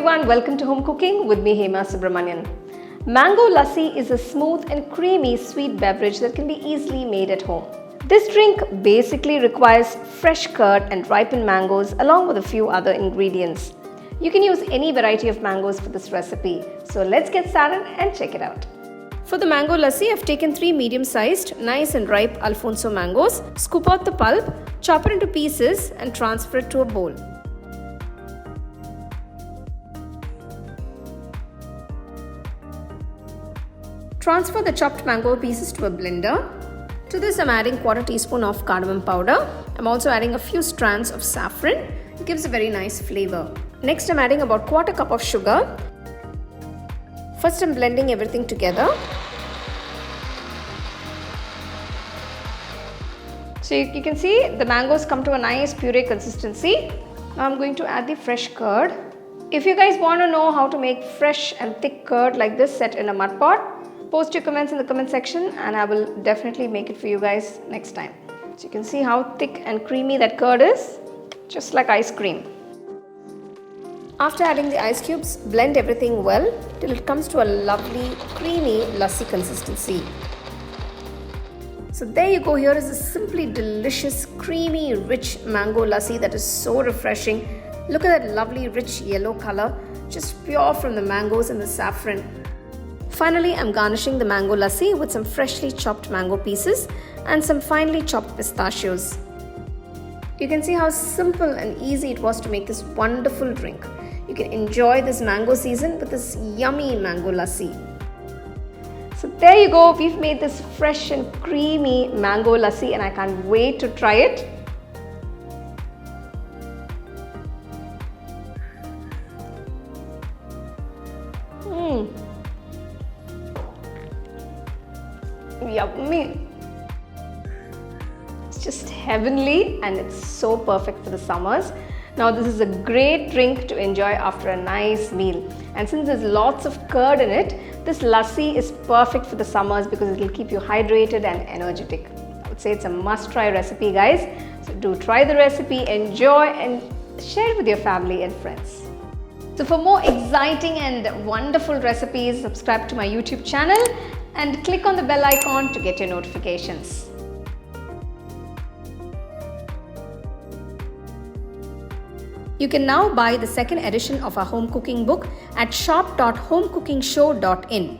everyone, welcome to Home Cooking with me Hema Subramanian. Mango Lassi is a smooth and creamy sweet beverage that can be easily made at home. This drink basically requires fresh curd and ripened mangoes along with a few other ingredients. You can use any variety of mangoes for this recipe. So let's get started and check it out. For the mango lassi, I've taken 3 medium-sized, nice and ripe Alphonso mangoes, scoop out the pulp, chop it into pieces and transfer it to a bowl. Transfer the chopped mango pieces to a blender. To this I'm adding 1/4 teaspoon of cardamom powder. I'm also adding a few strands of saffron. It gives a very nice flavor. Next I'm adding about 1/4 cup of sugar. First I'm blending everything together. So you can see the mangoes come to a nice puree consistency. Now I'm going to add the fresh curd. If you guys want to know how to make fresh and thick curd like this set in a mud pot, post your comments in the comment section and I will definitely make it for you guys next time. So you can see how thick and creamy that curd is, just like ice cream. After adding the ice cubes, blend everything well till it comes to a lovely creamy lassi consistency. So there you go, here is a simply delicious, creamy, rich mango lassi that is so refreshing. Look at that lovely rich yellow color, just pure from the mangoes and the saffron. Finally, I'm garnishing the mango lassi with some freshly chopped mango pieces and some finely chopped pistachios. You can see how simple and easy it was to make this wonderful drink. You can enjoy this mango season with this yummy mango lassi. So there you go, we've made this fresh and creamy mango lassi and I can't wait to try it. Yummy! It's just heavenly and it's so perfect for the summers. Now this is a great drink to enjoy after a nice meal, and since there's lots of curd in it, this lassi is perfect for the summers because it will keep you hydrated and energetic. I would say it's a must-try recipe, guys. So do try the recipe, enjoy and share it with your family and friends. So for more exciting and wonderful recipes, subscribe to my YouTube channel and click on the bell icon to get your notifications. You can now buy the second edition of our home cooking book at shop.homecookingshow.in.